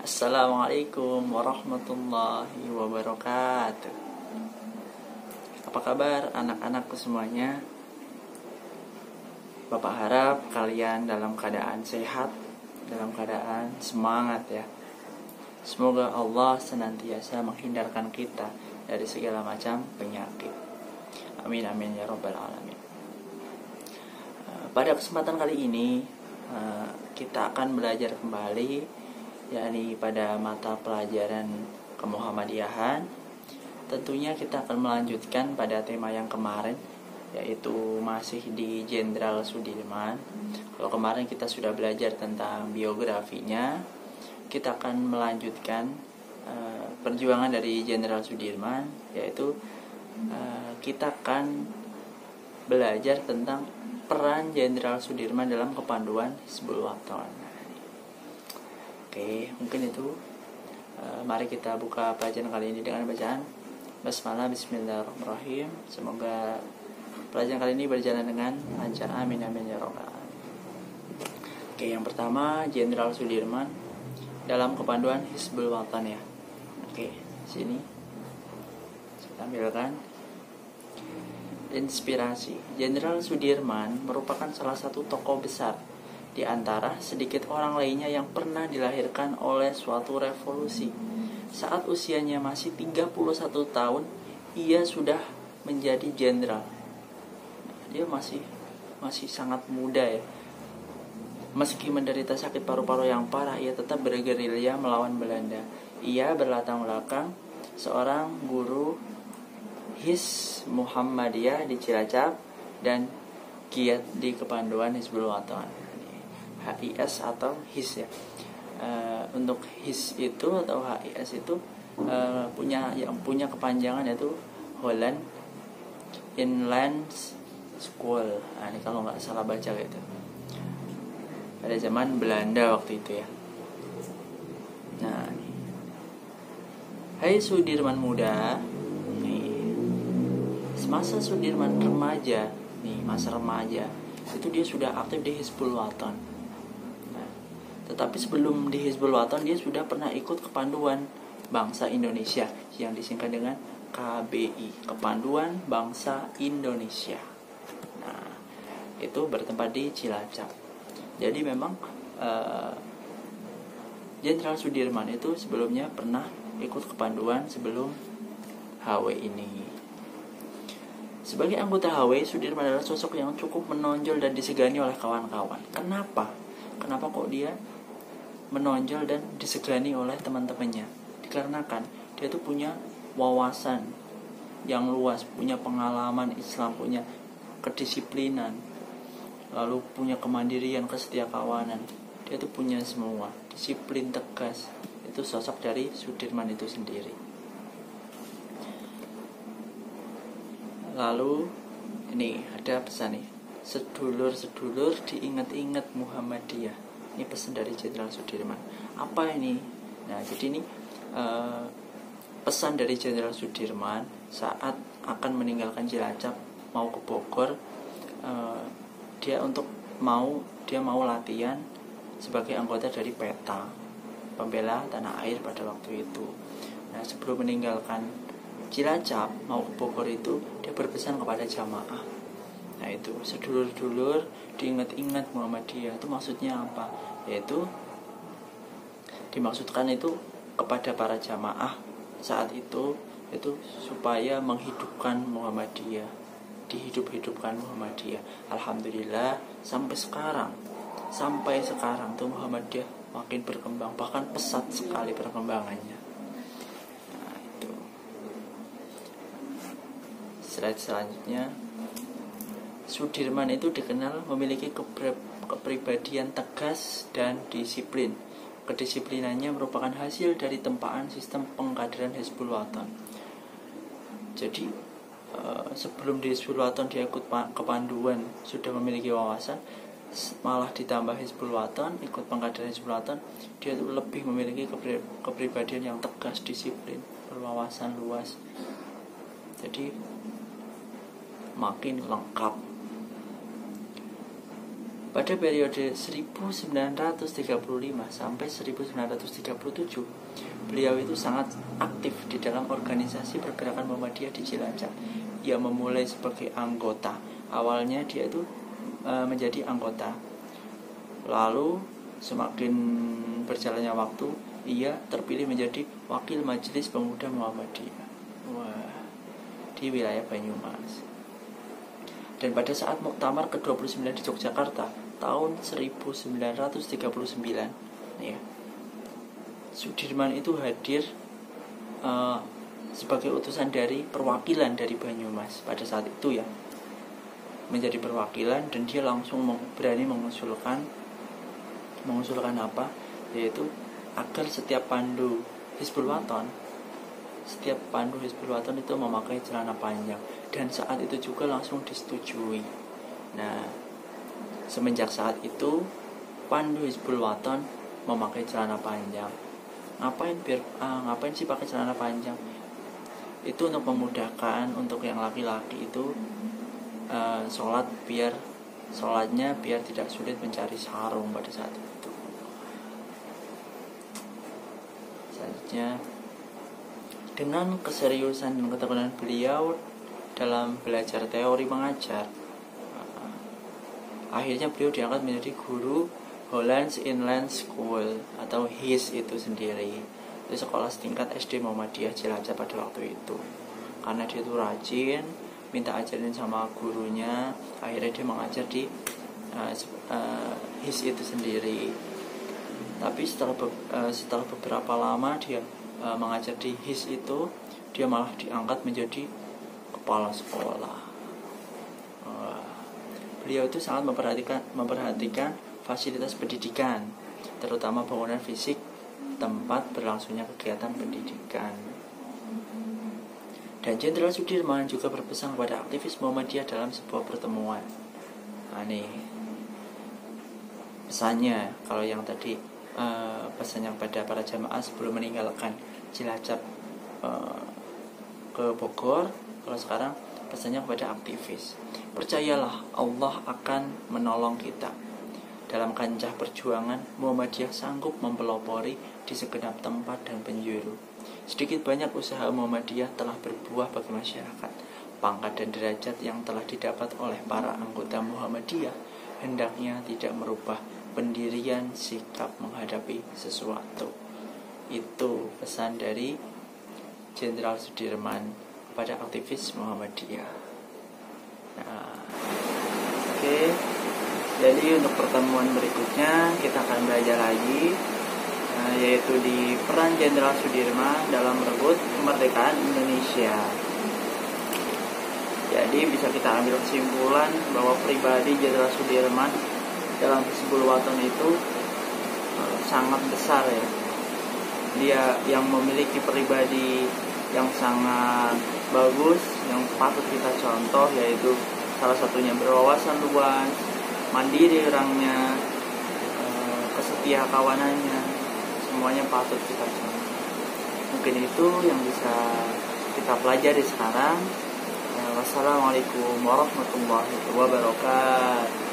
Assalamualaikum warahmatullahi wabarakatuh. Apa kabar anak-anakku semuanya? Bapak harap kalian dalam keadaan sehat, dalam keadaan semangat ya. Semoga Allah senantiasa menghindarkan kita dari segala macam penyakit. Amin amin ya rabbal alamin. Pada kesempatan kali ini kita akan belajar kembali, yakni pada mata pelajaran kemuhammadiyahan. Tentunya kita akan melanjutkan pada tema yang kemarin, yaitu masih di Jenderal Sudirman. Kalau kemarin kita sudah belajar tentang biografinya, kita akan melanjutkan perjuangan dari Jenderal Sudirman, yaitu kita akan belajar tentang peran Jenderal Sudirman dalam kepanduan Hizbul Wathan. Oke, mungkin itu. Mari kita buka pelajaran kali ini dengan bacaan Basmalah, Bismillahirrahmanirrahim. Semoga pelajaran kali ini berjalan dengan lancar. Amin amin ya rabbal alamin. Oke, yang pertama, Jenderal Sudirman dalam kepanduan Hizbul Wathan ya. Oke, sini saya tampilkan inspirasi. Jenderal Sudirman merupakan salah satu tokoh besar di antara sedikit orang lainnya yang pernah dilahirkan oleh suatu revolusi. Saat usianya masih 31 tahun, ia sudah menjadi jenderal. Dia masih sangat muda ya. Meski menderita sakit paru-paru yang parah, ia tetap bergerilya melawan Belanda. Ia berlatar belakang seorang guru Hizb Muhammadiyah di Cilacap dan giat di kepanduan Hizbul Wathan. HIS atau HIS ya. Untuk HIS itu atau HIS itu punya kepanjangan, yaitu Holland Inland School. Nah, ini kalau nggak salah baca gitu. Pada zaman Belanda waktu itu ya. Nah, ini. Hai Sudirman muda. Nih. Semasa Sudirman remaja, masa remaja, itu dia sudah aktif di Hizbul Wathan. Tetapi sebelum di Hizbul Wathan, dia sudah pernah ikut kepanduan Bangsa Indonesia yang disingkat dengan KBI, Kepanduan Bangsa Indonesia. Nah, itu bertempat di Cilacap. Jadi memang Jenderal Sudirman itu sebelumnya pernah ikut kepanduan sebelum HW ini. Sebagai anggota HW, Sudirman adalah sosok yang cukup menonjol dan disegani oleh kawan-kawan. Kenapa kok dia menonjol dan disegani oleh teman-temannya? Dikarenakan dia tuh punya wawasan yang luas, punya pengalaman Islam, punya kedisiplinan, lalu punya kemandirian, kesetiakawanan. Dia tuh punya semua, disiplin tegas. Itu sosok dari Sudirman itu sendiri. Lalu ini ada pesan nih, sedulur-sedulur diingat-ingat Muhammadiyah. Ini pesan dari Jenderal Sudirman. Apa ini? Nah, jadi ini pesan dari Jenderal Sudirman saat akan meninggalkan Cilacap mau ke Bogor. Dia mau latihan sebagai anggota dari PETA, pembela tanah air pada waktu itu. Nah, sebelum meninggalkan Cilacap mau ke Bogor itu, dia berpesan kepada jamaah. Nah, itu sedulur-sedulur diingat-ingat Muhammadiyah. Itu maksudnya apa? Yaitu dimaksudkan itu kepada para jamaah saat itu supaya menghidupkan Muhammadiyah, dihidup-hidupkan Muhammadiyah. Alhamdulillah sampai sekarang tuh Muhammadiyah makin berkembang, bahkan pesat sekali perkembangannya. Nah, itu. Slide selanjutnya, Sudirman itu dikenal memiliki kepribadian tegas dan disiplin. Kedisiplinannya merupakan hasil dari tempaan sistem pengkaderan Hizbul Wathan. Jadi sebelum di Hizbul Wathan dia ikut kepanduan, sudah memiliki wawasan, malah ditambah Hizbul Wathan, ikut pengkaderan Hizbul Wathan, dia itu lebih memiliki kepribadian yang tegas, disiplin, berwawasan luas. Jadi makin lengkap. Pada periode 1935 sampai 1937, beliau itu sangat aktif di dalam organisasi pergerakan Muhammadiyah di Cilacap. Ia memulai sebagai anggota. Awalnya dia itu menjadi anggota. Lalu semakin berjalannya waktu, ia terpilih menjadi wakil Majelis Pemuda Muhammadiyah di wilayah Banyumas. Dan pada saat Muktamar ke-29 di Yogyakarta tahun 1939, ya, Sudirman itu hadir sebagai utusan dari perwakilan dari Banyumas pada saat itu, ya, menjadi perwakilan, dan dia langsung berani mengusulkan apa, yaitu agar setiap pandu Hizbul Wathan itu memakai celana panjang, dan saat itu juga langsung disetujui. Nah, semenjak saat itu pandu Hizbul Wathan memakai celana panjang. Ngapain sih pakai celana panjang? Itu untuk memudahkan untuk yang laki-laki itu sholatnya biar tidak sulit mencari sarung pada saat itu. Selanjutnya, dengan keseriusan dan ketekunan beliau dalam belajar teori mengajar, akhirnya beliau diangkat menjadi guru Hollands Inland School atau HIS itu sendiri. Itu sekolah setingkat SD Muhammadiyah Cilacap pada waktu itu. Karena dia itu rajin, minta ajarin sama gurunya, akhirnya dia mengajar di HIS itu sendiri. Tapi setelah beberapa lama dia mengajar di HIS itu, dia malah diangkat menjadi kepala sekolah. Beliau itu sangat memperhatikan fasilitas pendidikan, terutama bangunan fisik tempat berlangsungnya kegiatan pendidikan. Dan Jenderal Sudirman juga berpesan kepada aktivis Muhammadiyah dalam sebuah pertemuan. Nah, nih pesannya, kalau yang tadi pesannya kepada para jamaah sebelum meninggalkan Cilacap ke Bogor, kalau sekarang pesannya kepada aktivis. Percayalah, Allah akan menolong kita. Dalam kancah perjuangan, Muhammadiyah sanggup mempelopori di segenap tempat dan penjuru. Sedikit banyak usaha Muhammadiyah telah berbuah bagi masyarakat. Pangkat dan derajat yang telah didapat oleh para anggota Muhammadiyah hendaknya tidak merubah pendirian sikap menghadapi sesuatu. Itu pesan dari Jenderal Sudirman kepada aktivis Muhammadiyah. Nah, oke. Jadi untuk pertemuan berikutnya kita akan belajar lagi, yaitu di peran Jenderal Sudirman dalam merebut kemerdekaan Indonesia. Jadi bisa kita ambil kesimpulan bahwa pribadi Jenderal Sudirman dalam Hizbul Wathan itu sangat besar, ya. Dia yang memiliki pribadi yang sangat bagus, yang patut kita contoh, yaitu salah satunya berwawasan luas, mandiri orangnya, kesetia kawanannya, semuanya patut kita contoh. Mungkin itu yang bisa kita pelajari sekarang. Wassalamualaikum warahmatullahi wabarakatuh.